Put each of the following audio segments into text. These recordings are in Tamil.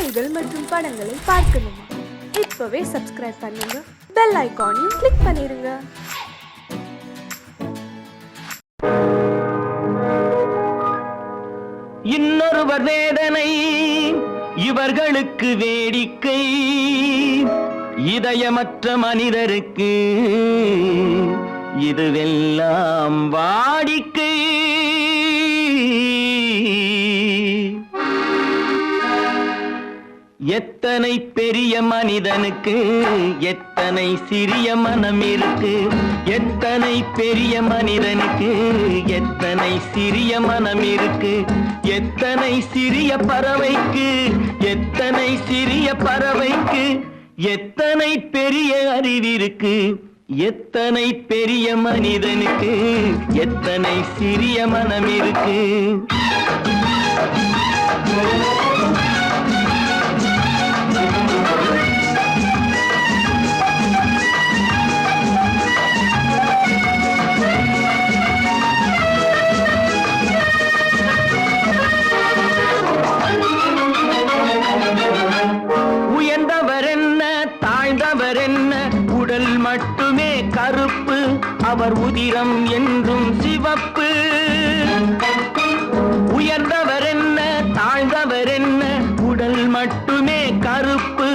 செய்திகள் மற்றும் படங்களை பார்க்கணுமா? இப்பவே சப்ஸ்கிரைப் பண்ணுங்க, பெல் ஐகானையும் கிளிக் பண்ணிருங்க. இன்னொருவர் வேதனை இவர்களுக்கு வேடிக்கை, இதயமற்ற மனிதருக்கு இதுவெல்லாம் வாடிக்கை. எத்தனை பெரிய மனிதனுக்கு எத்தனை சிறிய மனம் இருக்கு, எத்தனை பெரிய மனிதனுக்கு எத்தனை சிறிய மனம் இருக்கு, எத்தனை சிறிய பறவைக்கு எத்தனை சிறிய பறவைக்கு எத்தனை பெரிய அறிவிருக்கு, எத்தனை பெரிய மனிதனுக்கு எத்தனை சிறிய மனம் இருக்கு. உடல் மட்டுமே கருப்பு, அவர் உதிரம் என்றும் சிவப்பு. உயர்ந்தவர் என்ன தாழ்ந்தவர் என்ன, உடல் மட்டுமே கருப்பு,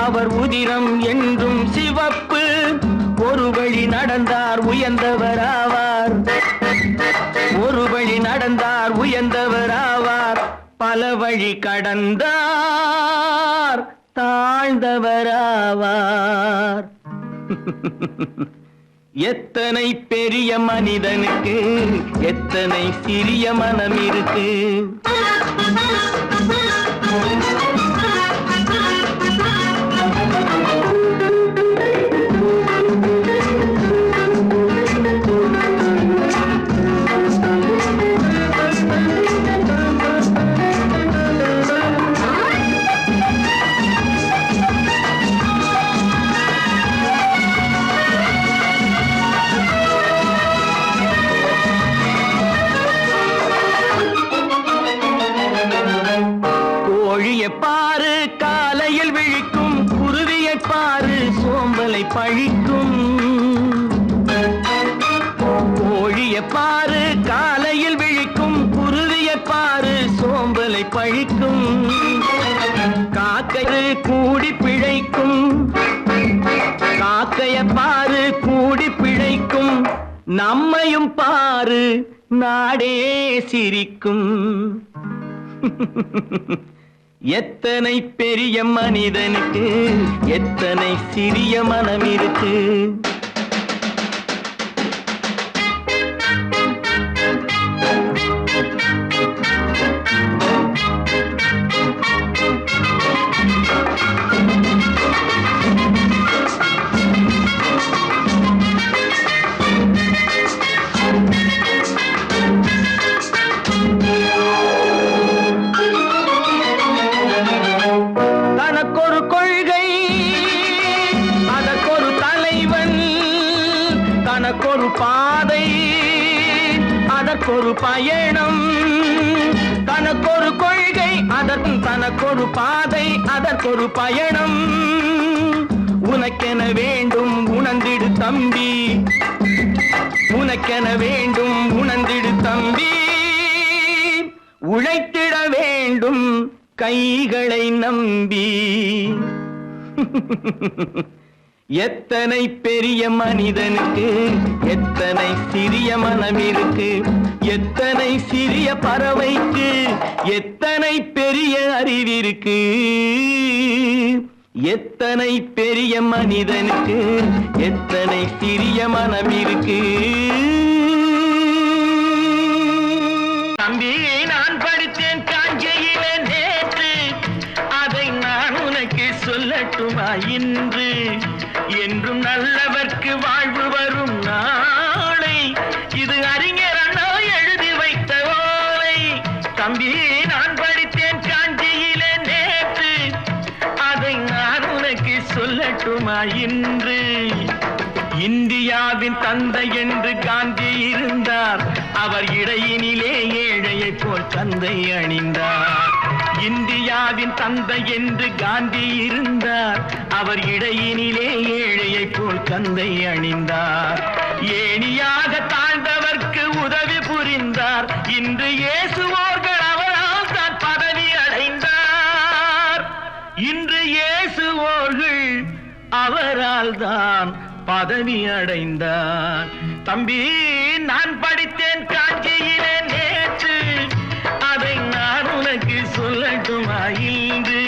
அவர் உதிரம் என்றும் சிவப்பு. ஒரு வழி நடந்தார் உயர்ந்தவர் ஆவார், ஒரு வழி நடந்தார் உயர்ந்தவர் ஆவார், பல வழி கடந்தார் தாழ்ந்தவராவார். எத்தனை பெரிய மனிதனுக்கு எத்தனை சிறிய மனம் இருக்கு. பாரு காலையில் விழிக்கும், குருவியை பாரு சோம்பலை பழிக்கும். கோழியை பாரு காலையில் விழிக்கும், குருவியை பாரு சோம்பலை பழிக்கும். காக்கை கூடி பிழைக்கும், காக்கைய பாரு கூடி பிழைக்கும். நம்மையும் பாரு நாடே சிரிக்கும். எத்தனை பெரிய மனிதனுக்கு எத்தனை சிறிய மனம் இருக்கு. தனக்கொரு பாதை அதற்கொரு பயணம், தனக்கொரு கொள்கை அதற்கு தனக்கொரு பாதை அதற்கொரு பயணம். உனக்கென வேண்டும் உணர்ந்திடு தம்பி, உனக்கென வேண்டும் உணர்ந்திடு தம்பி. உழைத்திட வேண்டும் கைகளை நம்பி. எத்தனை பெரிய மனிதனுக்கு எத்தனை சிறிய மனம் இருக்கு, எத்தனை சிறிய பறவைக்கு எத்தனை பெரிய அறிவிருக்கு, எத்தனை பெரிய மனிதனுக்கு எத்தனை சிறிய மனம் இருக்கு. தம்பி நான் படித்தேன் காஞ்சியிலே நேற்று, அதை நான் உனக்கு சொல்லட்டுமா இன்று. என்றும் நல்லவர்க்கு வாழ்வு வரும் நாளை, இது அறிஞர் அண்ணா எழுதி வைத்த ஓலை. தம்பி நான் படித்தேன் காஞ்சியிலே நேற்று, அதை நான் உனக்கு சொல்லட்டுமா இன்று. இந்தியாவின் தந்தை என்று காந்தி இருந்தார், அவர் இடையினிலே ஏழையை போல் தந்தை அணிந்தார். இந்தியாவின் தந்தை என்று காந்தி இருந்தார். அவர் இடையினிலே ஏழையை போல் கந்தை அணிந்தார். ஏணியாக தாழ்ந்தவர்க்கு உதவி புரிந்தார். இன்று இயேசுவோர்கள் அவரால் தான் பதவி அடைந்தார். இன்று இயேசுவோர்கள் அவரால் தான் பதவி அடைந்தார். தம்பி, நான் படித்தேன் காஞ்சியிலே நேற்று, அதை நான் உனக்கு சொல்லட்டுமா இன்று?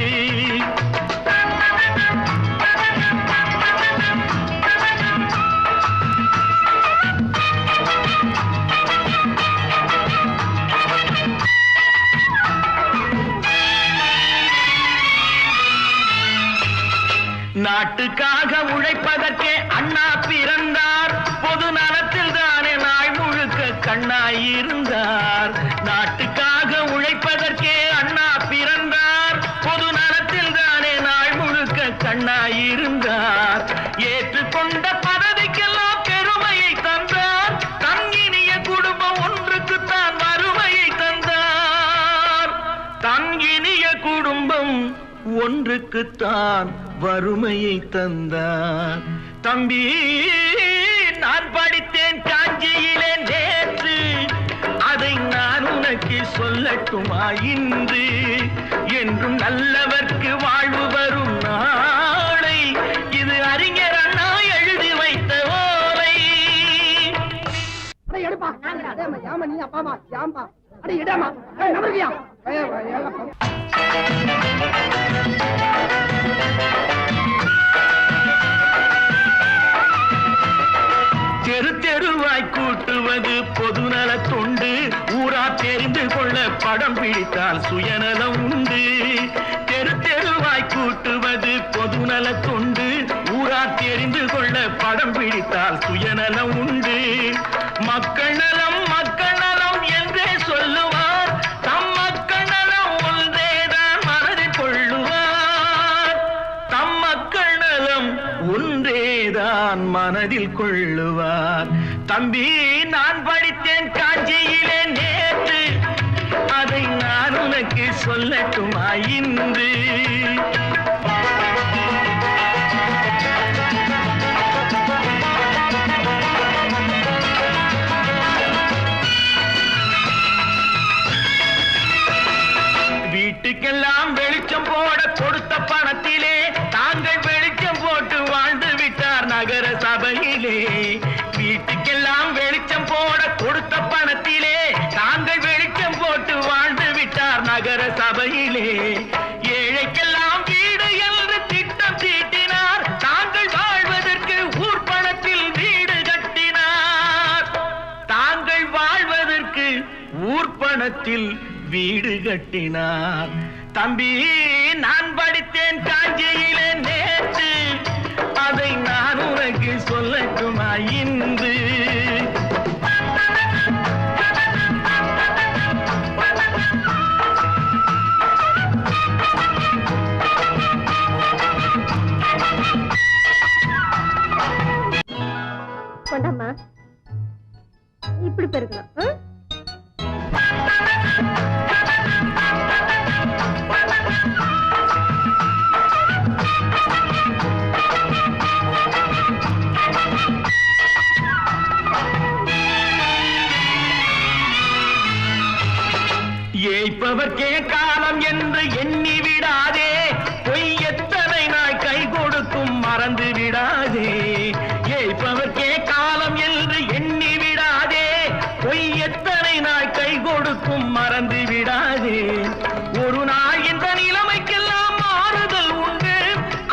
நாட்டுக்காக உழைப்பதற்கே அண்ணா பிறந்தார். பொது நலத்தில் தானே நாள் முழுக்க கண்ணாயிருந்தார். நாட்டுக்காக உழைப்பதற்கே அண்ணா பிறந்தார். பொது நலத்தில் தானே நாள் முழுக்க கண்ணாயிருந்தார். ஏற்றுக்கொண்ட பதவிக்கெல்லாம் பெருமையை தந்தார். தங்கினிய குடும்பம் ஒன்றுக்குத்தான் வறுமையை தந்தார். தங்கினிய குடும்பம் ஒன்றுக்குத்தான் வறுமையை தந்தார். தம்பி, நான் படித்தேன் காஞ்சியிலே நேற்று, அதை நான் உனக்கு சொல்லட்டுமா இன்று? என்றும் நல்லவர்க்கு வாழ்வு வரும் நாளை இது அறிஞர் அண்ணா எழுதி வைத்த ஓலை. தெரு தெருவாய் கூட்டுவது பொதுநல தொண்டு. ஊரா தெரிந்து கொள்ள படம் பிடித்தால் சுயநலம் உண்டு. தெரு தெருவாய் கூட்டுவது பொதுநல தொண்டு. ஊரா தெரிந்து கொள்ள படம் பிடித்தால் சுயநலம் உண்டு. மக்கள் நலம் மக்கள் நலம் என்றே சொல்லுவார். தம் மக்கள் நலம் ஒன்றேதான் மனதில் கொள்ளுவார். தம் மக்கள் நலம் ஒன்றேதான் மனதில் கொள்ளுவார். தம்பி, நான் படித்தேன் காஞ்சியிலே நேற்று, அதை நான் உனக்கு சொல்லட்டுமா இன்று? வீட்டுக்கெல்லாம் வெளிச்சம் போட கொடுத்த பணத்திலே தாங்கள் வெளிச்சம் போட்டு வாழ்ந்து விட்டார் நகர சபையிலே. வீட்டுக்கெல்லாம் வெளிச்சம் போட கொடுத்த பணத்திலே தாங்கள் வெளிச்சம் போட்டு வாழ்ந்து விட்டார் நகர சபையிலே. ஏழைக்கெல்லாம் வீடு என்று திட்டம் தீட்டினார். தாங்கள் வாழ்வதற்கு ஊர் பணத்தில் வீடு கட்டினார். தாங்கள் வாழ்வதற்கு ஊர் பணத்தில் வீடு கட்டினார். தம்பி, நான் படித்தேன் காஞ்சியிலே நேற்று, அதை நான் உனக்கு சொல்லட்டுமா இன்று? கொண்டாமா, இப்படி பெருக்கலாம். ஏய்ப்பவர்க்கே காலம் என்று எண்ணி விடாதே. பொய் எத்தனை நாள் கை கொடுக்கும் மறந்து விடாதே. ஏய்ப்பவர்க்கே காலம் என்று எண்ணி விடாதே. பொய் எத்தனை நாள் கை கொடுக்கும் மறந்து விடாதே. ஒரு நாள் இந்த நிலைமைக்கெல்லாம் மாறுதல் உண்டு.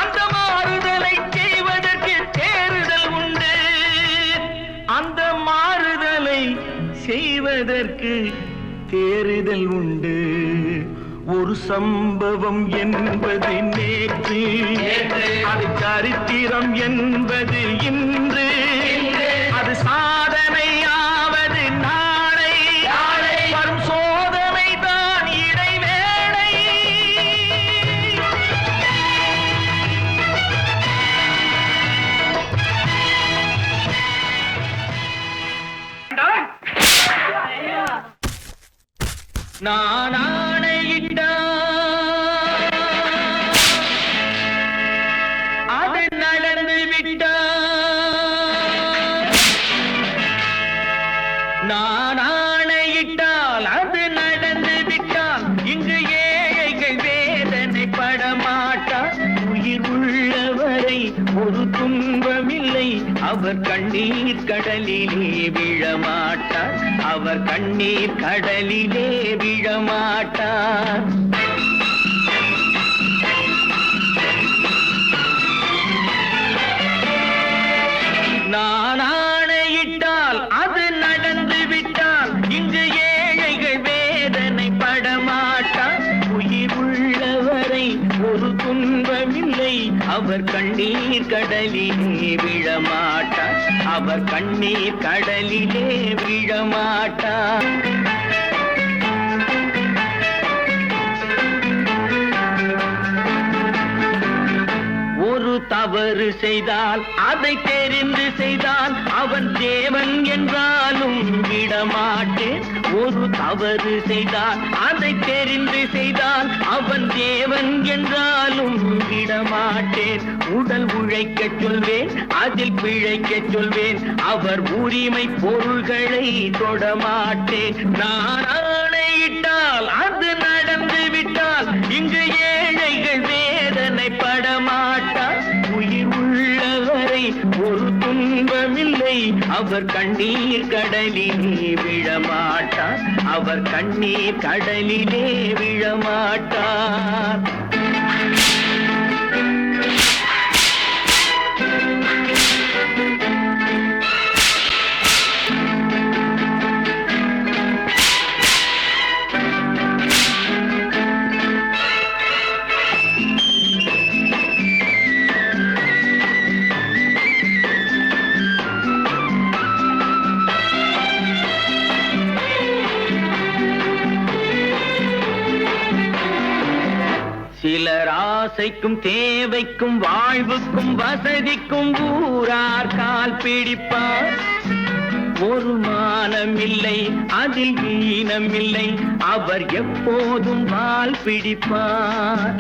அந்த மாறுதலை செய்வதற்கு தேறுதல் உண்டு. அந்த மாறுதலை செய்வதற்கு தேறுதல் உண்டு. ஒரு சம்பவம் என்பது நேற்று, அது சரித்திரம் என்பது இன்று. அது சாதனையாவது நாளை, வரும் சோதனை தான் இடைவேளை. நான் ஆணையிட்டால் அவர் கண்ணீர் கடலிலே விழமாட்டார், அவர் கண்ணீர் கடலிலே விழமாட்டார். நான் ஆணையிட்டால் அது நடந்து விட்டால் இங்கு ஏழைகள் வேதனை படமாட்டார். உயிர் உள்ளவரை ஒரு துன்பமில்லை, அவர் கண்ணீர் கடலிலே விழமாட்டார், அவர் கண்ணீர் கடலிலே விழமாட்டார். ஒரு தவறு செய்தால் அதை தெரிந்து செய்தால் அவன் தேவன் என்றாலும் விடமாட்டேன். ஒரு தவறு செய்தால் அதை தெரிந்து செய்தால் அவன் தேவன் என்றாலும் விடமாட்டேன். உடல் உழைக்கச் சொல்வேன், அதில் பிழைக்கச் சொல்வேன், அவர் உரிமை பொருள்களை தொடமாட்டேன். நான் ஆணையிட்டால் அது நடந்து விட்டால் இங்கு ஏழைகள் வேதனை படமாட்டார். உயிர் உள்ளவரை ஒரு துன்பமில்லை, அவர் கண்ணீர் கடலிலே விழமாட்டார், அவர் கண்ணீர் கடலிலே விழமாட்டார். சிலர் ஆசைக்கும் தேவைக்கும் வாழ்வுக்கும் வசதிக்கும் ஊரார் கால் பிடிப்பார். ஒரு மானமில்லை, அதில் ஈனமில்லை, அவர் எப்போதும் வால் பிடிப்பார்.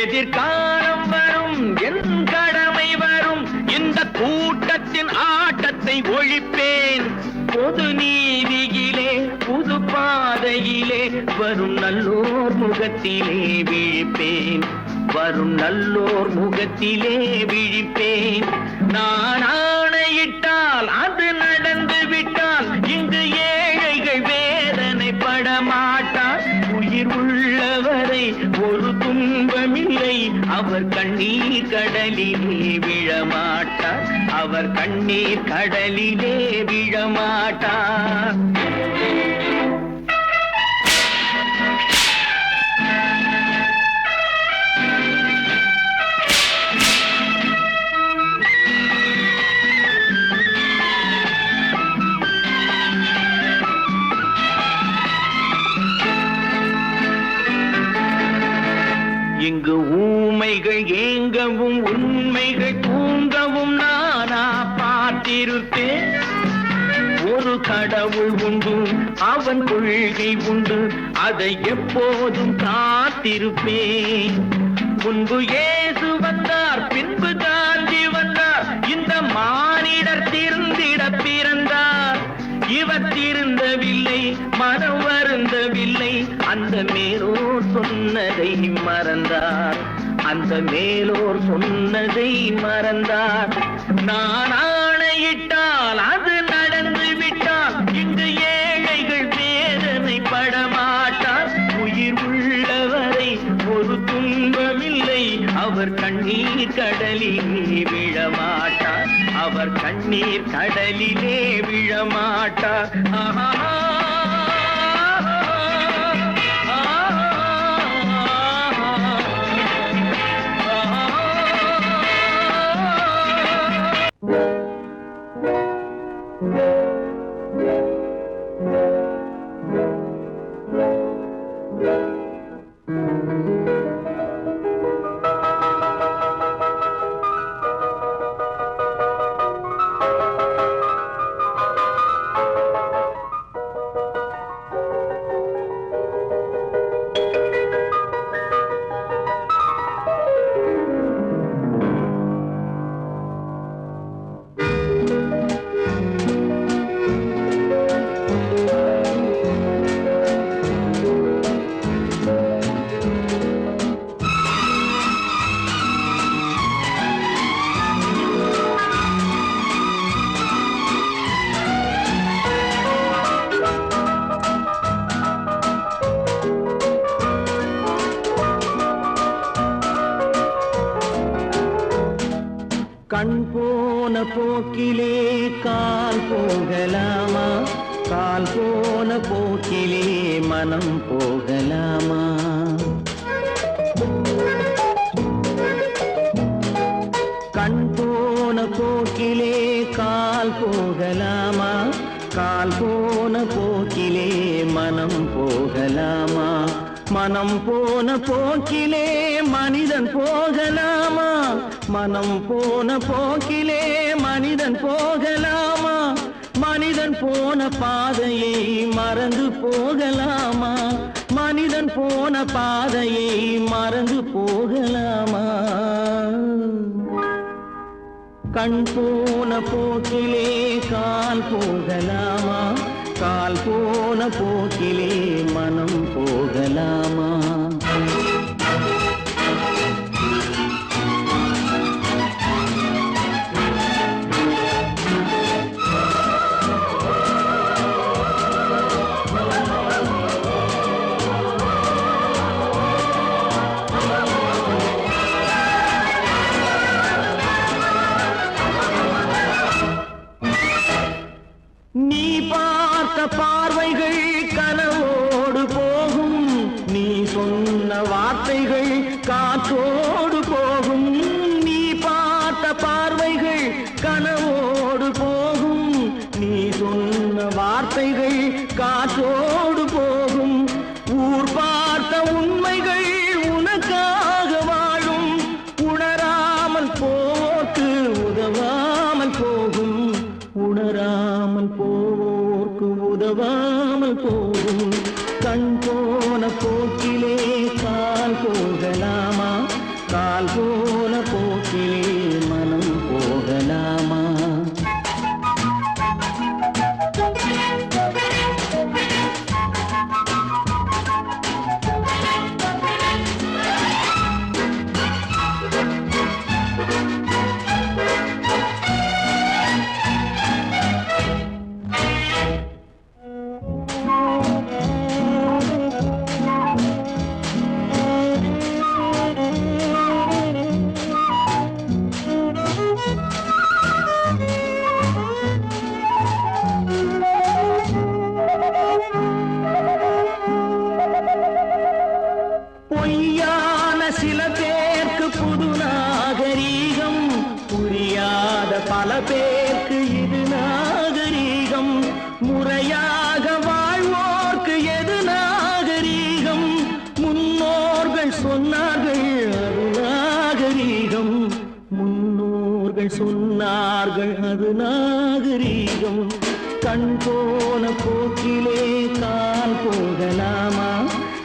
எதிர்காலம் வரும், என் கடமை வரும், இந்த கூட்டத்தின் ஆட்டத்தை ஒழிப்பேன். பொது நீதியிலே புது பாதையிலே வரும் நல்லோர் முகத்திலே விழிப்பேன், வரும் நல்லோர் முகத்திலே விழிப்பேன். நான் ஆணையிட்டால் அது நடந்து விட்டால் இங்கு ஏழைகள் வேதனை படமாட்டார். உயிர் உள்ளவரை ஒரு துன்பமில்லை, அவர் கண்ணீர் கடலிலே விழமாட்டார், அவர் கண்ணீர் கடலிலே விழமாட்டார். இங்கு ஊமைகள் ஏங்கவும் உண்மைகள் தூங்கவும் நானா பார்த்திருப்பேன். ஒரு கடவுள் உண்டு, அவன் கொள்கை உண்டு, அதை எப்போதும் காத்திருப்பேன். முன்பு இயேசு வந்தார், பின்பு காந்தி வந்தார், இந்த மானிடர் திருந்திட பிறந்தார். இவர் திருந்தவில்லை, மனம் வருந்தவில்லை, அந்த மேலோர் சொன்னதை மறந்தார், அந்த மேலோர் சொன்னதை மறந்தார். நான் ஆணையிட்டால் அது நடந்து விட்டால் இங்கு ஏழைகள் வேதனை படமாட்டார். உயிர் உள்ளவரை ஒரு துன்பமில்லை, அவர் கண்ணீர் கடலிலே விழமாட்டார், அவர் கண்ணீர் கடலிலே விழமாட்டார். ஆஹா. கண் போன போக்கிலே கால் போகலாமா, கால் போன போக்கிலே மனம் போகலாமா? கண் போன போக்கிலே கால் போகலாமா, கால் போன போக்கிலே மனம் போகலாமா? மனம் போன போக்கிலே மனிதன் போகலாமா, மனம் போன போக்கிலே மனிதன் போகலாமா? மனிதன் போன பாதையை மறந்து போகலாமா, மனிதன் போன பாதையை மறந்து போகலாமா? கண் போன போக்கிலே கால் போகலாமா, கால் போன போக்கிலே மனம் போகலாமா? நீ பார்த்த பார்வைகள் கனவோடு போகும், நீ சொன்ன வார்த்தைகள் காற்றோடு போகும். நீ பார்த்த பார்வைகள் கனவோடு போகும், நீ சொன்ன வார்த்தைகள் காற்றோடு போகும். ஊர் பார்த்த உண்மைகள் உனக்காக வாழும், உணராமல் போக்கு உதவாமல் போகும், உணராமல் போக்கு உதவாமல் போகும். கண் போன போக்கிலே கால் போகலாமா, கால் போன போக்கிலே மனம் போகலாமா? பொய்யான சில பேருக்கு புது நாகரீகம், புரியாத பல பேருக்கு இது நாகரீகம். முறையாக வாழ்வோர்க்கு எது நாகரீகம்? முன்னோர்கள் சொன்னார்கள் அது நாகரீகம், முன்னோர்கள் சொன்னார்கள் அது நாகரீகம். கண் போன போக்கிலே கால் போகலாமா,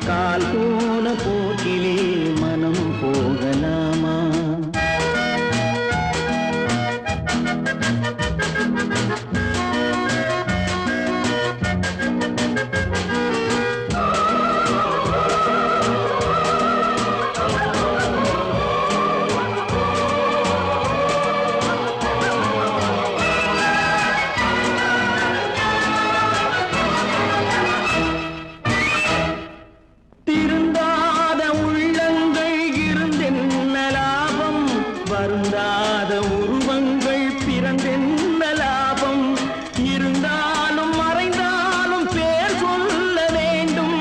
கால் போன போக்கிலே மனம் போகலாமா? திருந்தாத உள்ளங்கள் இருந்தென்ன லாபம், வருந்தாத உருவங்கள் பிறந்தென்ன லாபம்? இருந்தாலும் மறைந்தாலும் பேர் சொல்ல வேண்டும்,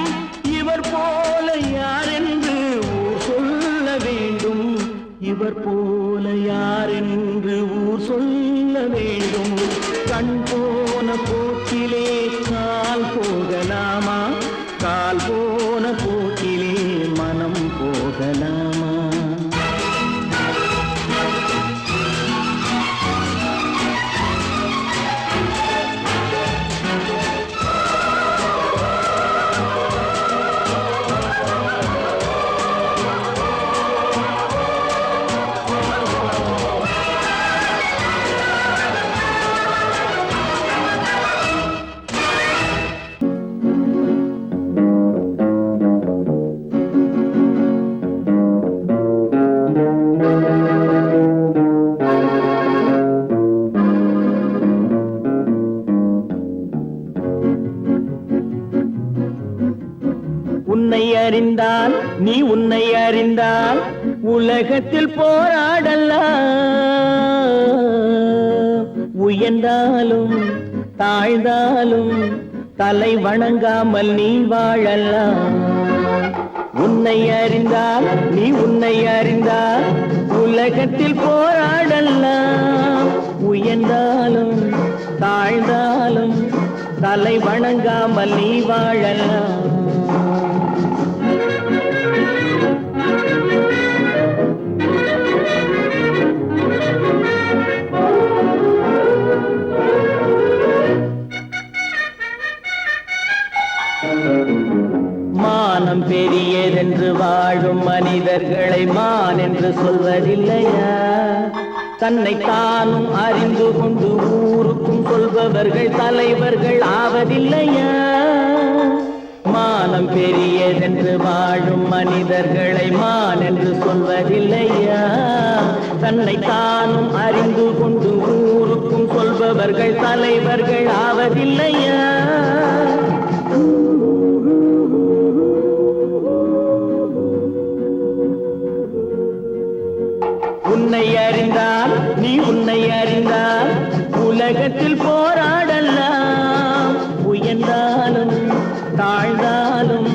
இவர் போல யாரென்று ஊர் சொல்ல வேண்டும், இவர் போல யாரென்று ஊர் சொல்ல வேண்டும். கண் போன போக்கிலே கால் போகலாமா, கால் போன போக்கிலே மனம் போகலாமா? உன்னை அறிந்தால் நீ உன்னை அறிந்தால் உலகத்தில் போராடலாம், உயர்ந்தாலும் தாழ்ந்தாலும் தலை வணங்காமல் நீ வாழலாம். உன்னை அறிந்தால் நீ உன்னை அறிந்தால் உலகத்தில் போராடலாம், உயர்ந்தாலும் தாழ்ந்தாலும் தலை வணங்காமல் நீ வாழலாம். மானம் பெரியதென்று வாழும் மனிதர்களை மான் என்று சொல்வதில்லையா? தன்னை தானும் அறிந்து கொண்டு ஊருக்கும் சொல்பவர்கள் தலைவர்கள் ஆவதில்லையா? மானம் பெரியதென்று வாழும் மனிதர்களை மான் என்று சொல்வதில்லையா? தன்னை தானும் அறிந்து கொண்டு ஊருக்கும் சொல்பவர்கள் தலைவர்கள் ஆவதில்லையா? உன்னை அறிந்தால் நீ உன்னை அறிந்தால் உலகத்தில் போராடலாம், உயர்ந்தாலும் தாழ்ந்தாலும்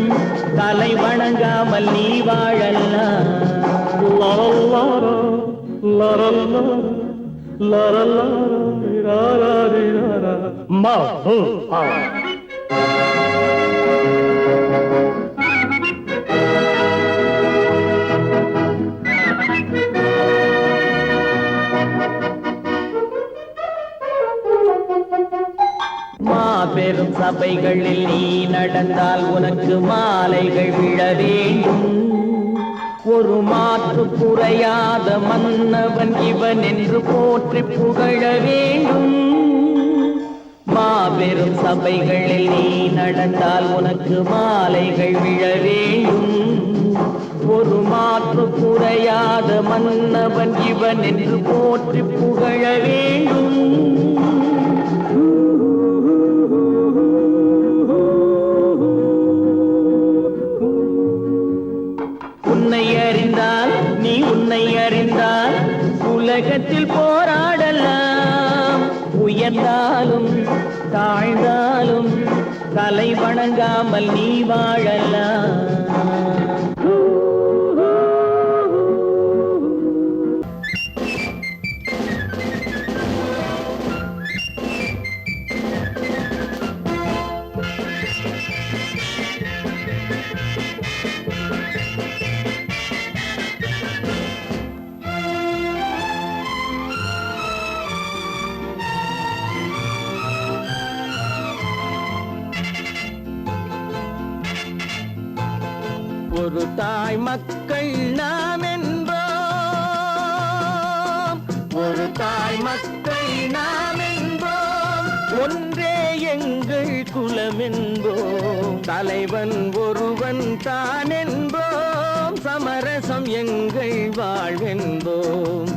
தலை வணங்காமல் நீ வாழலாம். மாபெரும் சபைகளில் நீ நடந்தால் உனக்கு மாலைகள் விழ வேண்டும். ஒரு மாற்று குறையாத மன்னவன் இவன் என்று போற்றி புகழ வேண்டும். மாபெரும் சபைகளில் நீ நடந்தால் உனக்கு மாலைகள் விழ வேண்டும். ஒரு மாற்று குறையாத மன்னவன் இவன் என்று போற்றி புகழ வேண்டும். உன்னை அறிந்தால் நீ உன்னை அறிந்தால் உலகத்தில் போராடலாம், உயர்ந்தாலும் தாழ்ந்தாலும் தலை வணங்காமல் நீ வாழலாம். ஒரு தாய் மக்கள் நாம் என்போம், ஒரு தாய் மக்கள் நாம் என்போம், ஒன்றே எங்கள் குலம் என்போம், தலைவன் ஒருவன் தான் என்போம், சமரசம் எங்கள் வாழ்வென்போம்.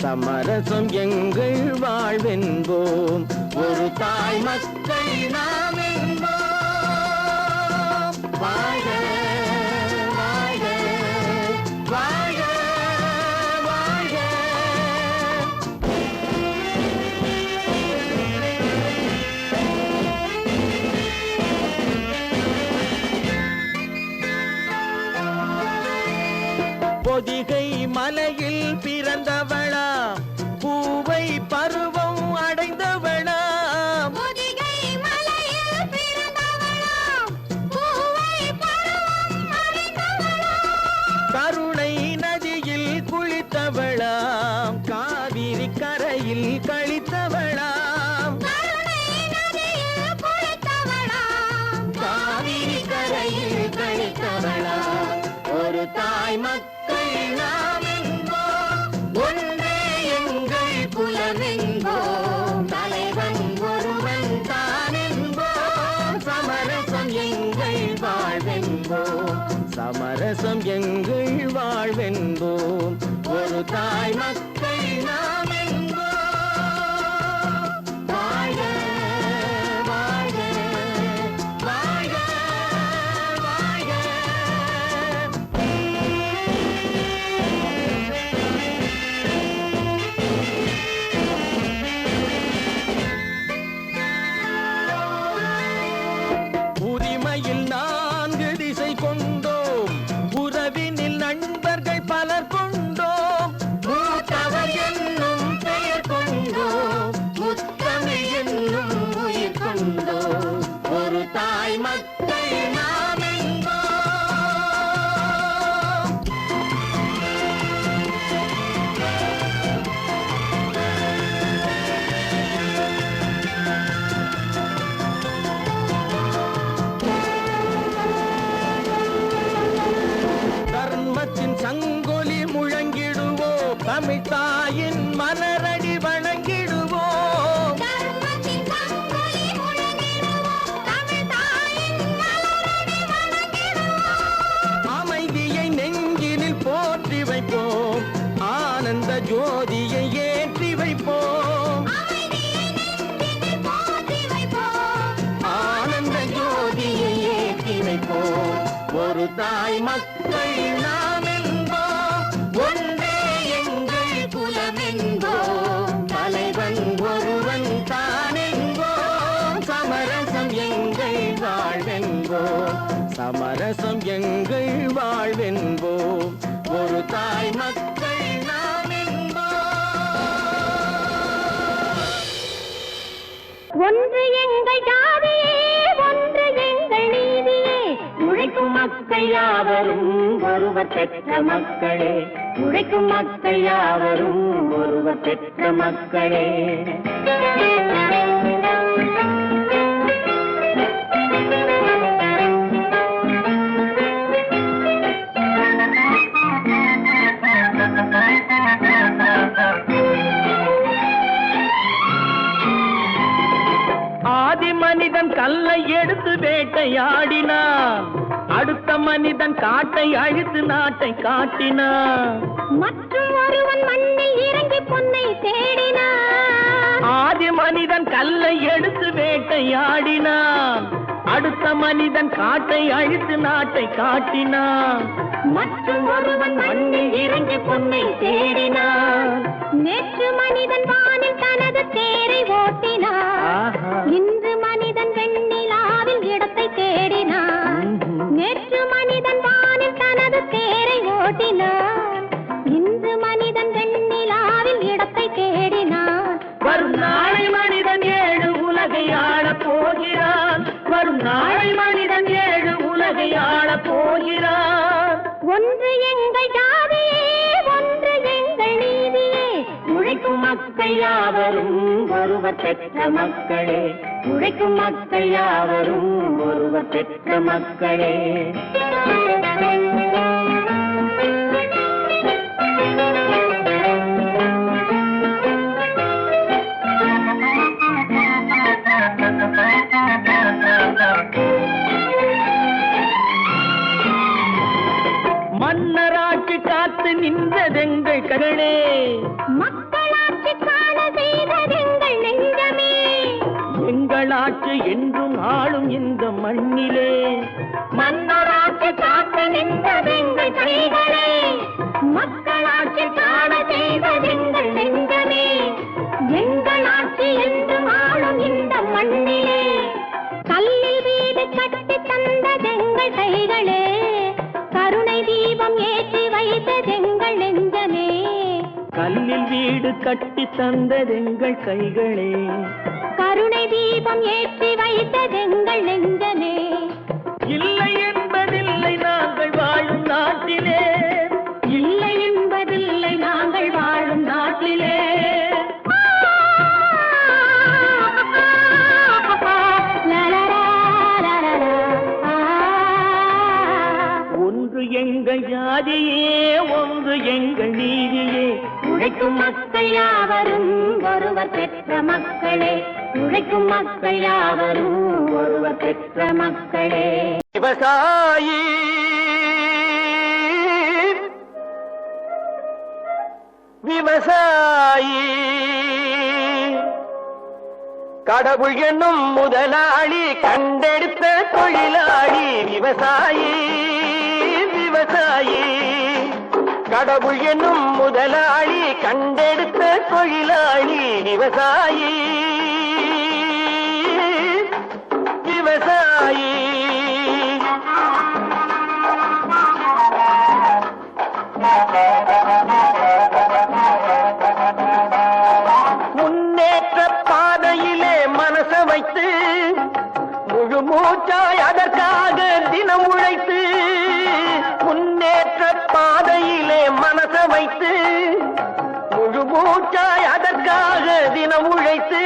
சமரசம் எங்கள் வாழ்வென்போம், ஒரு தாய் மக்கள் நாம் என்போம். வாழ்க வாழ்க வாழ்க வாழ்க. பொதிகை மலையில் பிறந்தவளா, பூவை பருவம் அடைந்தவளா, பொதிகை மலையில் பிறந்தவளா, பூவை பருவம் அடைந்தவளா, கருணை நதியில் குளித்தவளா, காவிரி கரையில் கழித்தவளா, கருணை நதியில் குளித்தவளா, காவிரி கரையில் கழித்தவளா. ஒரு தாய் மக்கள் நாம் என்போம், ஒன்றே எங்கள் குலம் என்போம், தலைவன் ஒருவன் தான் என்போம், சமரசம் எங்கள் வாழ்வென்போம், சமரசம் எங்கள் வாழ்வென்போம். ஒரு தாய் மக்கள் நாம் என்போம். வாழ்க வாழ்க வாழ்க வாழ்க. உரிமையில் 4 திசை கொண்டோம், உறவினில் நண்பர்கள் பலர் கொண்டோம், மூத்தவர் என்னும் பெயர் கொண்டோம், முத்தமிழ் என்னும் உயிர் கொண்டோம். ஒரு தாய் மக்கள் நாம் என்போம். தர்மத்தின் சங்கொலி முழங்கிடுவோம், தமிழ் தாயின் மலரடி வணங்கிடுவோம். தர்மத்தின் சங்கொலி முழங்கிடுவோம், தமிழ் தாயின் மலரடி வணங்கிடுவோம். அமைதியை நெஞ்சினில் போற்றி வைப்போம், ஆனந்த ஜோதியை ஏற்றி வைப்போம். அமைதியை நெஞ்சினில் போற்றி வைப்போம், ஆனந்த ஜோதியை ஏற்றி வைப்போம். ஒரு தாய் மக்கள் நாம் என்போம், ஒன்றே எங்கள் குலம் என்போம். தலைவன் ஒருவன் தான் என்போம், சமரசம் எங்கள் வாழ்வென்போம். சமரசம் எங்கள் வாழ்வென்போம். ஒரு தாய் மக்கள் நாம் என்போம். ஒன்று எங்கள் ஜாதியே, ஒன்று எங்கள் நீதியே. உழைக்கும் மக்கள் யாவரும் ஒருவர் பெற்ற மக்களே, உழைக்கும் மக்கள் யாவரும் ஒருவர் பெற்ற மக்களே. ஆதி மனிதன் கல்லை எடுத்து வேட்டையாடினான், அடுத்த மனிதன் காட்டை அழித்து நாட்டை காட்டினான். மற்றும் ஒருவன் மண்ணில் இறங்கி பொன்னை தேடினான். ஆதி மனிதன் கல்லை எடுத்து வேட்டையாடினான், அடுத்த மனிதன் காட்டை அழித்து நாட்டை காட்டினான். மற்றும் ஒருவன் மண்ணில் இறங்கி பொன்னை தேடினான். நேற்று மனிதன் வானில் தனது தேரை ஓட்டினான். இன்று மனிதன் வெண்ணிலாவில் இடத்தை தேடினான். நேற்று மனிதன் வானில் தனது தேரை ஓட்டினான். இன்று மனிதன் வெண்ணிலாவில் இடத்தை தேடினான். வரும் நாளை மனிதன் 7 உலகை ஆளப் போகிறான். வரும் நாளை மனிதன் 7 உலகை ஆளப் போகிறான். ஒன்று எங்கள் ஜாதியே, ஒன்று எங்கள் நீதியே. உழைக்கும் மக்கள் யாவரும் ஒருவர் பெற்ற மக்களே, உழைக்கும் மக்கள் யாவரும் ஒருவர் பெற்ற மக்களே. மன்னராட்சி காத்து நின்றதெங்கள் கரளே, மக்களாட்சி காண செய்ததெங்கள் நெஞ்சமே. எங்கள் ஆட்சி என்றும் ஆளும் இந்த மண்ணிலே. மன்னராட்சி காத்து நின்றதெங்கள் கைகளே, மக்களாட்சி காண செய்ததெங்கள் நெஞ்சமே. எங்கள் ஆட்சி என்றும் ஆளும் இந்த மண்ணிலே. கல்லில் வீடு கட்டி தந்ததெங்கள் கைகளே, கருணை தீபம் ஏற்றி வைத்ததெங்கள் நெஞ்சமே. கல்லில் வீடு கட்டி தந்ததெங்கள் கைகளே, கருணை தீபம் ஏற்றி வைத்ததெங்கள் நெஞ்சமே. இல்லை என்பதில்லை நாங்கள் வாழும் நாட்டிலே, இல்லை என்பதில்லை நாங்கள் வாழும் நாட்டிலே. ஒன்று எங்கள் ஜாதியே, ஒன்று எங்கள் நீதியே. உழைக்கும் மக்கள் யாவரும் ஒருவர் பெற்ற மக்களே, உழைக்கும் மக்கள் யாவரும் ஒருவர் பெற்ற மக்களே. விவசாயி விவசாயி. கடவுள் என்னும் முதலாளி கண்டெடுத்த தொழிலாளி விவசாயி. விவசாயி கடவுள் என்னும் முதலாளி கண்டெடுத்த தொழிலாளி விவசாயி. விவசாயி முன்னேற்ற பாதையிலே மனச வைத்து முழு மூச்சாய் அதற்காக தினம் உழைத்து. முன்னேற்ற பாதையிலே மனச வைத்து முழு மூச்சாய் அதற்காக தினம் உழைத்து.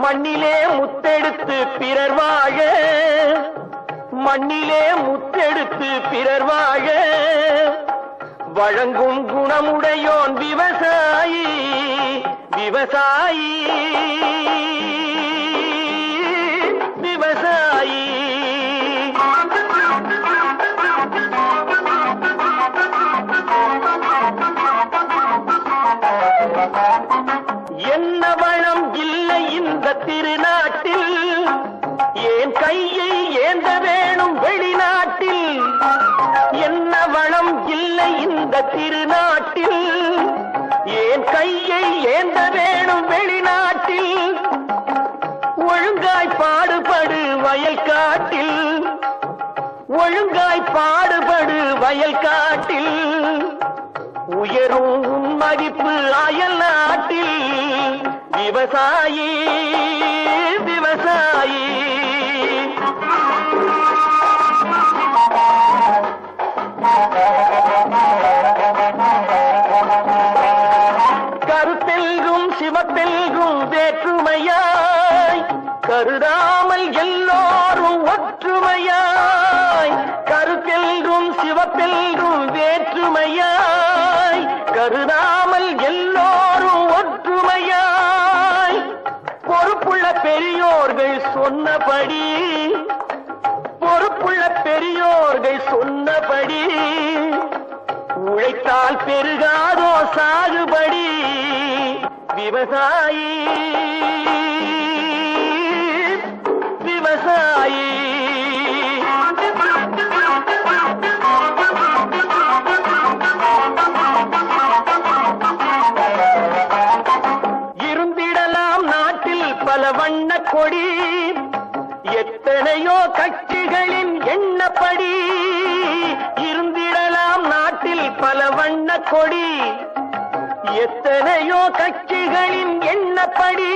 மண்ணிலே முத்தெடுத்து பிறர் வாழ. மண்ணிலே முத்தெடுத்து பிறர் வாழ வழங்கும் குணமுடையோன் விவசாயி. விவசாயி விவசாயி என்ன வளம் இல்லை இந்த திருநாட்டில், ஏன் கையை ஏந்த வேணும் வெளிநாட்டில். என்ன வளம் இல்லை இந்த திருநாட்டில், ஏன் கையை ஏந்த வேணும் வெளிநாட்டில். ஒழுங்காய் பாடுபடு வயல் காட்டில். ஒழுங்காய் பாடுபடு வயல் காட்டில். உயரும் உன் மதிப்பு அயல் நாட்டில். விவசாயி விவசாயி கருத்தெல்கும் சிவத்தெல்கும் வேற்றுமையாய் கருதாமல் எல்லோரும் ஒற்றுமையாய். கருத்தெல்கும் சிவத்தெல்கும் வேற்றுமையாய் கருதாமல் எல்லோரும் ஒற்றுமையாய். பொறுப்புள்ள பெரியோர்கள் சொன்னபடி. பொறுப்புள்ள பெரியோர்கள் சொன்னபடி. உழைத்தால் பெருகாதோ சாகுபடி. விவசாயி விவசாயி இருந்திடலாம் நாட்டில் பல வண்ண கொடி. எத்தனையோ கட்சிகளின் எண்ணப்படி. இருந்திடலாம் நாட்டில் பல வண்ண கொடி. எத்தனையோ கட்சிகளின் எண்ணப்படி.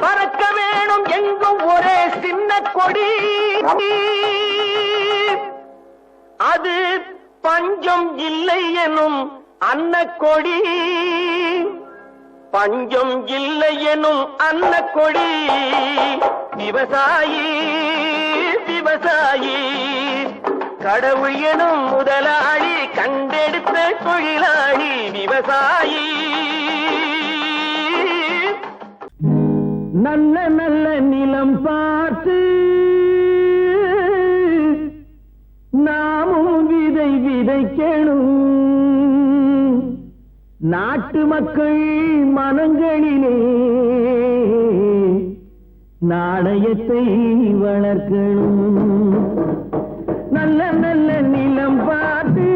பறக்க வேணும் எங்கும் ஒரே சின்ன கொடி. அது பஞ்சம் இல்லை எனும் அன்னக்கொடி. பஞ்சம் இல்லை எனும் அன்னக்கொடி. விவசாயி விவசாயி கடவுள் எனும் முதலாளி கண்டெடுத்த தொழிலாளி விவசாயி. நல்ல நல்ல நிலம் பார்த்து நாமும் விதை விதைக்கணும். நாட்டு மக்கள் மனங்களிலே நாணயத்தை வளர்க்கணும். நல்ல நல்ல நிலம் பார்த்து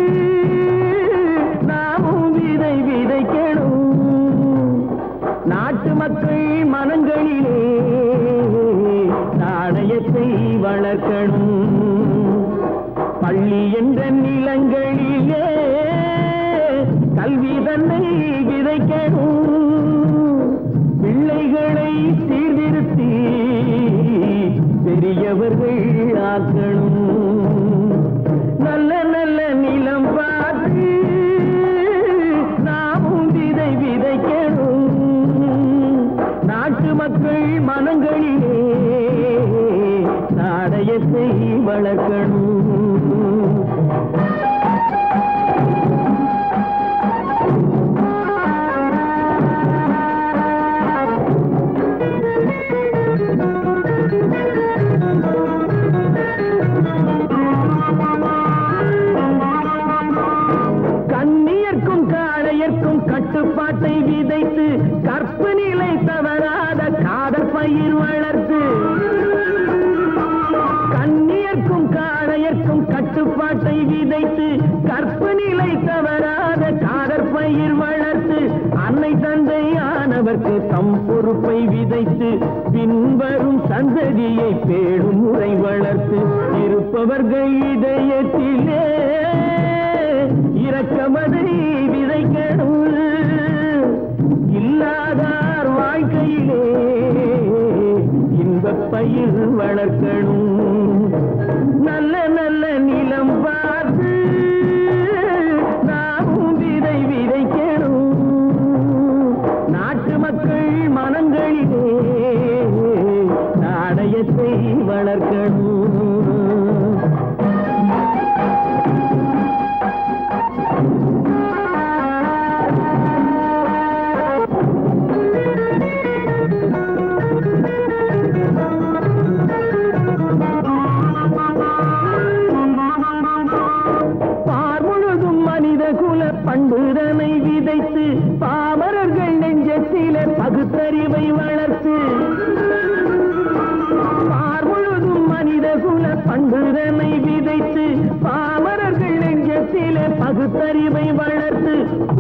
நாமும் விதை விதைக்கணும். நாட்டு மக்கள் மனங்களிலே நாணயத்தை வளர்க்கணும். பள்ளி என்ற நிலங்களிலே கல்வி தன்னை விதைக்கணும். பிள்ளைகளை சீர்திருத்தி பெரியவர்கள் ஆக்கணும். நல்ல நல்ல நிலம் பார்த்து நாமும் விதை விதைக்கணும். நாட்டு மக்கள் மனங்களிலே நாணயத்தை வளர்க்கணும். கண்ணியர்க்கும் கால கட்டுப்பாட்டை விதைத்து கற்பு நிலை தவறாத காதற் பயிர் வளர்த்து கண்ணியர்க்கும் காளையர்க்கும் கட்டுப்பாட்டை விதைத்து கற்பு நிலை தவறாத காதற் பயிர் வளர்த்து அன்னை தந்தையானவர்க்கு தம் பொறுப்பை விதைத்து பின்வரும் சந்ததியை பேடும் முறை வளர்த்து இருப்பவர்கள் இதயத்திலே இரக்கமதை விதைக்கணும் இல்லாதார் வாழ்க்கையிலே இன்பப் பயிர் வளர்க்கணும் நல்ல நல்ல நிலம் பார்த்து நாமும் விதை விதைக்கணும் நாட்டு மக்கள் மனங்களிலே நாணயத்தை வளர்க்கணும் பண்புதனை விதைத்து பாமரர்கள் நெஞ்சத்திலே பகுத்தறிவை வளர்த்து பார்முழுதும் மனித குல பண்புதனை விதைத்து பாமரர்கள் நெஞ்சத்திலே பகுத்தறிவை வளர்த்து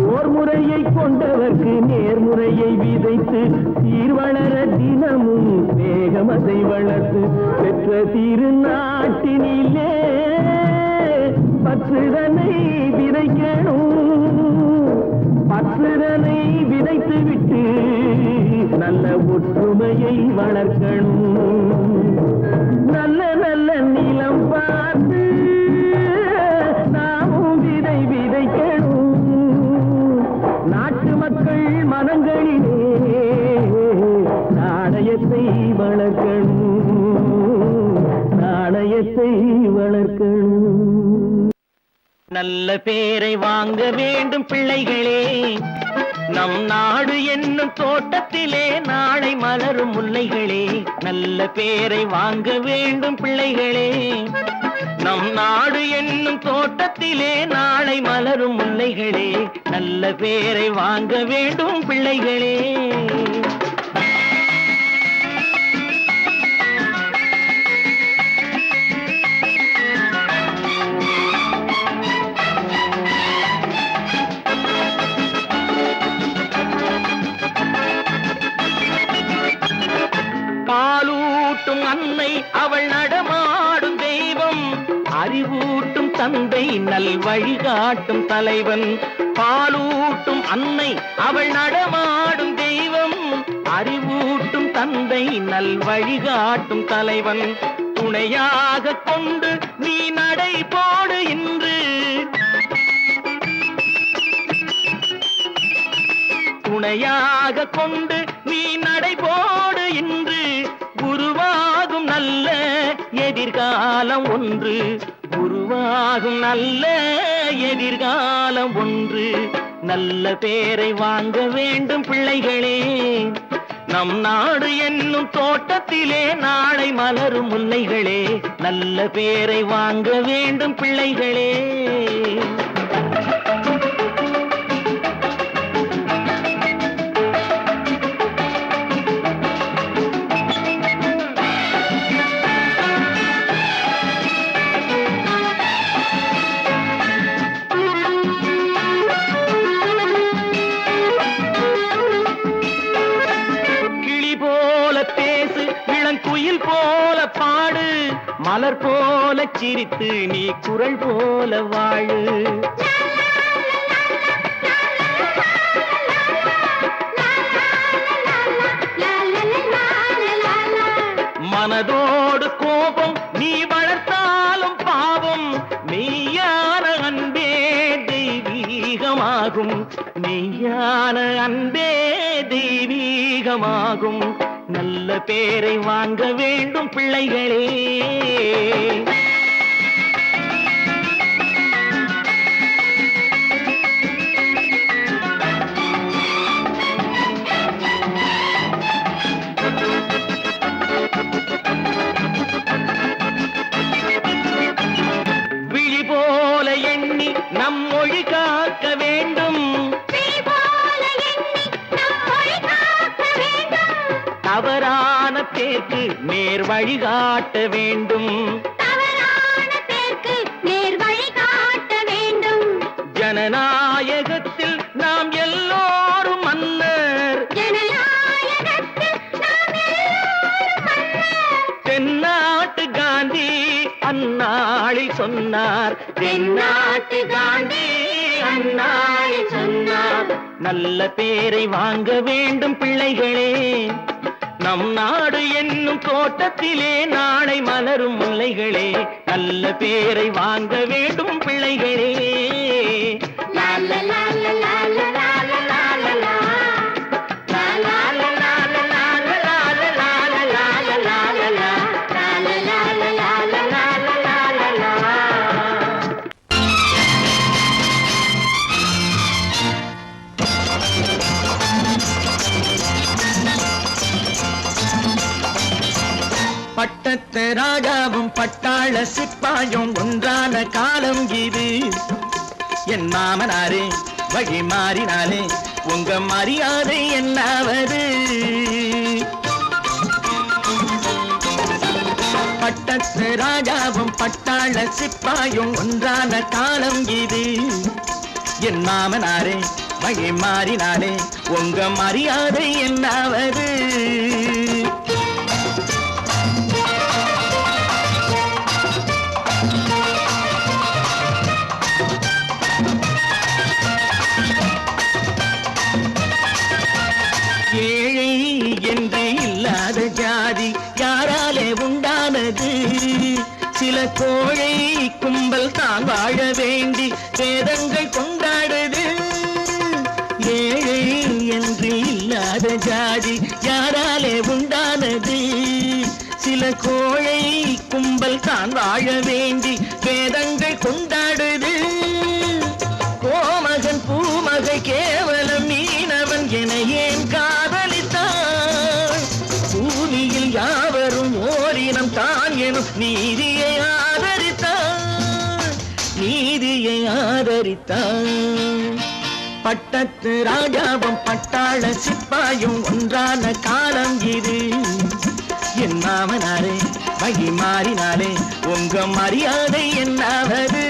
ஓர் முறையை கொண்டவர்க்கு நேர்முறையை விதைத்து சீர்வளர தினமும் வேகமதை வளர்த்து பெற்ற திருநாட்டினிலே பற்றுதனை விதைக்கணும் பற்றுதனை விதைத்து விட்டு நல்ல ஒற்றுமையை வளர்க்கணும் நல்ல நல்ல நிலம் பார்த்து நாமும் விதை விதைக்கணும் நாட்டு மக்கள் மனங்களிலே நாணயத்தை வளர்க்கணும் நாணயத்தை வளர்க்கணும் நல்ல பேரை வாங்க வேண்டும் பிள்ளைகளே நம் நாடு என்னும் தோட்டத்திலே நாளை மலரும் முல்லைகளே நல்ல பேரை வாங்க வேண்டும் பிள்ளைகளே நம் நாடு என்னும் தோட்டத்திலே நாளை மலரும் முல்லைகளே நல்ல பேரை வாங்க வேண்டும் பிள்ளைகளே பாலூட்டும் அன்னை அவள் நடமாடும் தெய்வம் அறிவூட்டும் தந்தை நல் வழிகாட்டும் தலைவன் பாலூட்டும் அன்னை அவள் நடமாடும் தெய்வம் அறிவூட்டும் தந்தை நல் வழிகாட்டும் தலைவன் துணையாக கொண்டு நீ நடை போடு இன்று துணையாக கொண்டு நீ நடை போடு இன்று உருவாகும் நல்ல எதிர்காலம் ஒன்று உருவாகும் நல்ல எதிர்காலம் ஒன்று நல்ல பேரை வாங்க வேண்டும் பிள்ளைகளே நம் நாடு என்னும் தோட்டத்திலே நாளை மலரும் முல்லைகளே நல்ல பேரை வாங்க வேண்டும் பிள்ளைகளே குயில் போல பாடு மலர் போல சிரித்து நீ குரல் போல வாழு மனதோடு கோபம் நீ வளர்த்தாலும் பாவம் மெய்யான அன்பே தெய்வீகமாகும் மெய்யான அன்பே தெய்வீகமாகும் நல்ல பேரை வாங்க வேண்டும் பிள்ளைகளே விழி போல எண்ணி நம் மொழி காக்க வேண்டும் விழி போல தவறான பேருக்கு நேர் வழிகாட்ட வேண்டும். தவறான பேருக்கு நேர் வழிகாட்ட வேண்டும். ஜனநாயகத்தில் நாம் எல்லோரும் மன்னர். ஜனநாயகத்தில் நாம் எல்லோரும் மன்னர். தென்னாட்டு காந்தி அந்நாளில் சொன்னார். தென்னாட்டு காந்தி அந்நாளில் சொன்னார். நல்ல பேரை வாங்க வேண்டும் பிள்ளைகளே, நம் நாடு என்னும் தோட்டத்திலே நாளை மலரும் முல்லைகளே. நல்ல பேரை வாங்க வேண்டும் பிள்ளைகளே. பட்டத்து ராஜாவும் பட்டாள சிப்பாயும் ஒன்றான காலம் இது. என் மாமனாரே வழி மாறினாலே உங்க மரியாதை என்னாவது? பட்டத்து ராஜாவும் பட்டாள சிப்பாயும் ஒன்றான காலம் இது. என் மாமனாரே வழி மாறினாலே உங்க மரியாதை என்னாவது? ஏழை என்று இல்லாத ஜாதி யாராலே உண்டானது? சில கோழை கும்பல் தான் வாழ வேண்டி வேதங்கள் கொண்டாடுது. ஏழை என்று இல்லாத ஜாதி யாராலே உண்டானது? சில கோழை கும்பல் தான் வாழ வேண்டி வேதங்கள் கொண்டாடுது. கோமகன் பூமகை கேவலம் மீனவன் என ஏன் காதலித்தான்? பூமியில் யாவரும் ஓரினம் தான் எனும் நீதியை ஆதரித்தான். நீதியை ஆதரித்தான். பட்டத்து ராஜாவும் பட்டாள சிப்பாயும் ஒன்றான காலம் இது. என் மாமனாரே வழி மாறினாலே உங்க மரியாதை என்னாவது?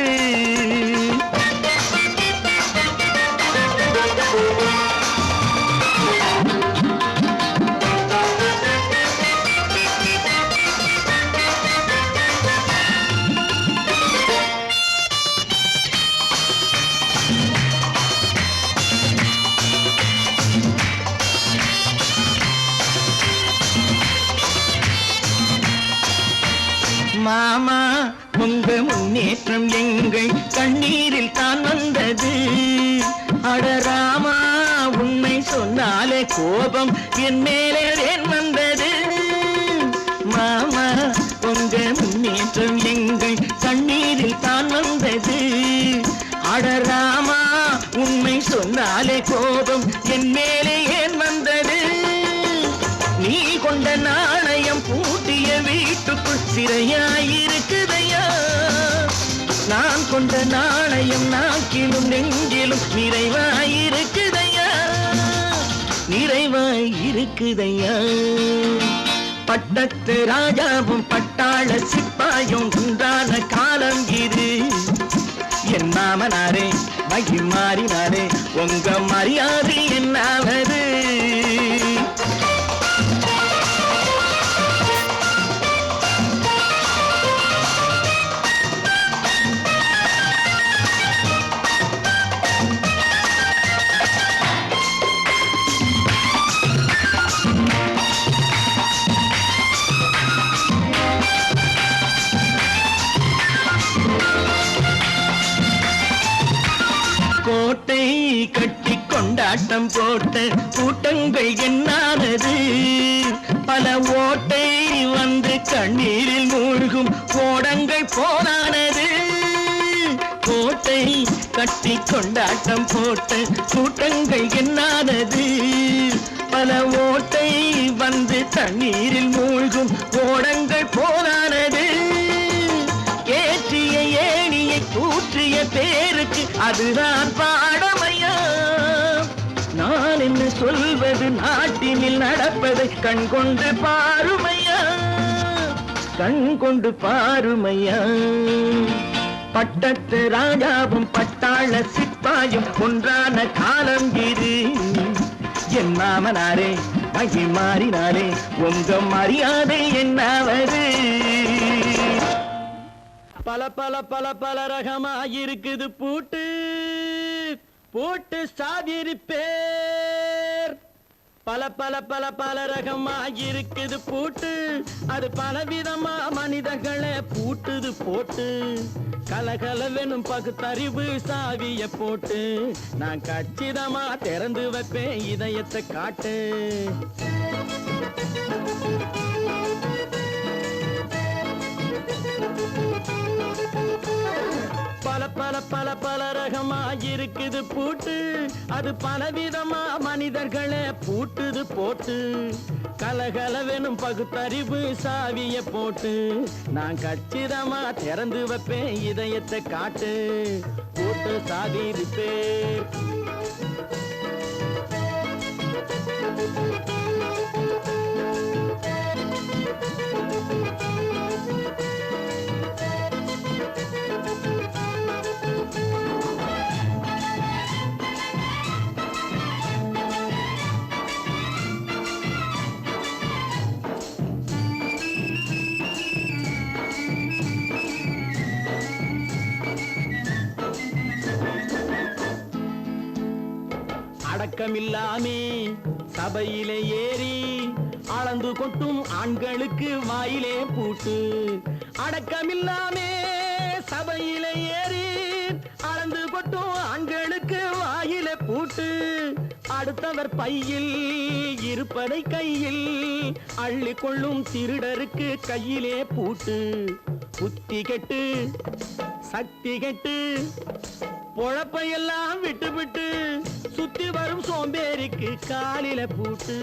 மாமா உங்க முன்னேற்றம் எங்கள் கண்ணீரில் தான் வந்தது. அடராமா உண்மை சொன்னாலே கோபம் என் மேலே ஏன் வந்தது? மாமா உங்க முன்னேற்றம் எங்கள் கண்ணீரில் தான் வந்தது. அடராமா உண்மை சொன்னாலே கோபம் என் மேலே ஏன் வந்தது? நீ கொண்ட நாணயம் பூட்டிய வீட்டுக்குள் சிறையாயிருக்குதையா? நான் கொண்ட நாணயம் நாக்கிலும் நெஞ்சிலும் நிறைவாயிருக்குதையா? நிறைவாயிருக்குதையா? பட்டத்து ராஜாவும் பட்டாள சிப்பாயும் ஒன்றான காலம் இது. என் மாமனாரே வழி மாறினாரே உங்க மரியாதை என்னாவது? கோட்டை கட்டி கொண்டாட்டம் போட்ட கூட்டங்கள் என்னானது? பல ஓட்டை வந்து கண்ணீரில் மூழ்கும் ஓடங்கள் போனானது. கோட்டை கட்டி கொண்டாட்டம் போட்ட கூட்டங்கள் என்னானது? பல ஓட்டை வந்து தண்ணீரில் மூழ்கும் ஓடங்கள் போனானது. ஏற்றிய ஏணியை தூற்றிய பேருக்கு அதுதான் பாடமையா? நான் என்ன சொல்வது நாட்டினில் நடப்பதை கண்கொண்டு பாருமையா, கண்கொண்டு பாருமையா. பட்டத்து ராஜாவும் பட்டாள சிப்பாயும் ஒன்றான காலம் இது. என் மாமனாரே மகி மாறினாரே உங்க மரியாதை என்னாவது? பல பல பல பல ரகமாயிருக்குது பூட்டு, பூட்டு சாதிருப்பேர். பல பல பல பல ரகமாயிருக்குது பூட்டு, அது பலவிதமா மனிதர்களை பூட்டுது போட்டு. கலகலவெனும் பகுத்தறிவு சாவிய போட்டு நான் கச்சிதமா திறந்து வைப்பேன் இதயத்தை காட்டு. பல பல பல பல ரகமாயிருக்குது பூட்டு, அது பலவிதமா மனிதர்களை பூட்டுது போட்டு. கலகலவெனும் பகுத்தறிவு சாவிய போட்டு நான் கச்சிதமா திறந்து வைப்பேன் இதயத்தை காட்டு. பூட்டு சாதிருப்பேர். அடக்கமில்லாமே சபையிலே ஏறி அளந்து கொட்டும் ஆண்களுக்கு வாயிலே பூட்டு. அடக்கமில்லாமே சபையிலே ஏறி அளந்து கொட்டும் ஆண்களுக்கு வாயிலே பூட்டு. அடுத்தவர் பையில் இருப்பதை கையில் அள்ளி கொள்ளும் திருடருக்கு கையிலே பூட்டு. புத்தி கெட்டு சக்தி கெட்டு பொழப்பையெல்லாம் விட்டு விட்டு சுத்தி வரும் சோம்பேறிக்கு காலில பூட்டு.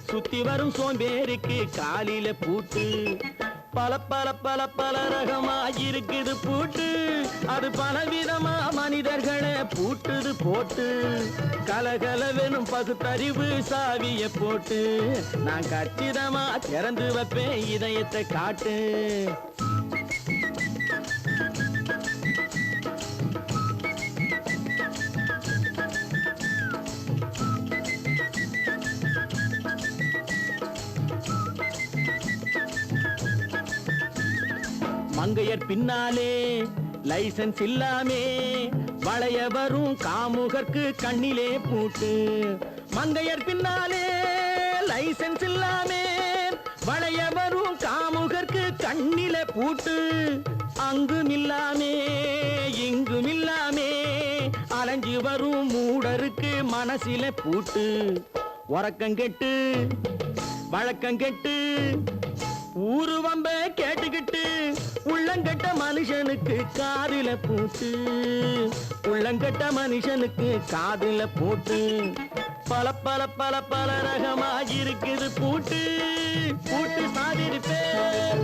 சுத்தி வரும் சோம்பேறிக்கு காலில பூட்டு. பல பல பல பல ரகமாயிருக்குது பூட்டு, அது பலவிதமா மனிதர்களை பூட்டுது போட்டு. கலகலவெனும் பகுத்தறிவு சாவிய போட்டு நான் கச்சிதமா திறந்து வைப்பேன் இதயத்தை காட்டு. மங்கையர் பின்னாலே லைசன்ஸ் இல்லாமே வளைய வரும் காமுகர்க்கு கண்ணிலே பூட்டு. மங்கையர் பின்னாலே லைசன்ஸ் இல்லாமே வளைய வரும் காமுகர்க்கு கண்ணிலே பூட்டு. அங்கும் இல்லாமே இங்கும் இல்லாமே அலைஞ்சு வரும் மூடருக்கு மனசிலே பூட்டு. உறக்கங்கெட்டு வழக்கங்கெட்டு ஊரு வம்ப கேட்டுக்கிட்டு உள்ளங்கட்ட மனுஷனுக்கு காதில பூட்டு. உள்ளங்கட்ட மனுஷனுக்கு காதில பூட்டு. பல பல பல பல ரகமாயிருக்குது பூட்டு, பூட்டு சாதிருப்பேர்.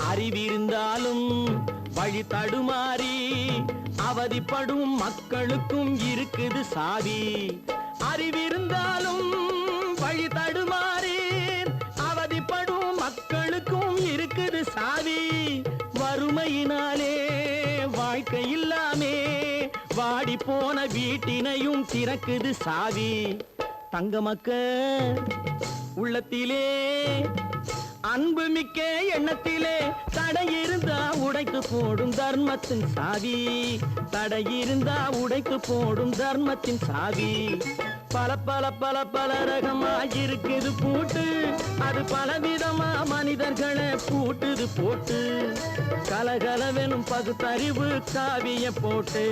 அறிவிருந்தாலும் வழி தடுமாறி அவதிப்படும் மக்களுக்கும் இருக்குது சாவி. அறிவிருந்தாலும் வழி தடுமாறி அவதிப்படும் மக்களுக்கும் இருக்குது சாவி. வறுமையினாலே வாழ்க்கை இல்லாமே வாடி போன வீட்டினையும் திறக்குது சாவி. தங்க மக்க உள்ளத்திலே அன்பு மிக்க எண்ணத்திலே தடையிருந்தா உடைத்து போடும் தர்மத்தின் சாவி. தடையிருந்தா உடைத்து போடும் தர்மத்தின் சாவி. பல பல பல பல ரகமா இருக்குது பூட்டு, அது பலவிதமா மனிதர்களை பூட்டுது போட்டு. கலகலவெனும் பகுத்தறிவு காவிய போட்டு,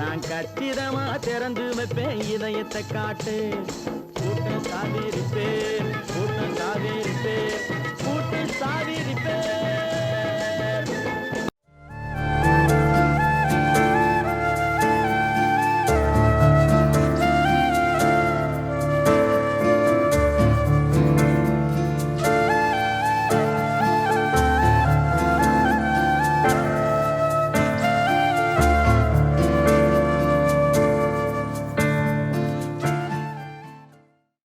நான் கச்சிதமா திறந்து வைப்பேன் இதயத்தை காட்டு. கூட்டம் சாவிரிப்பேன், கூட்டம் சாவிரிப்பேன், கூட்டம் சாவிரிப்பேன்.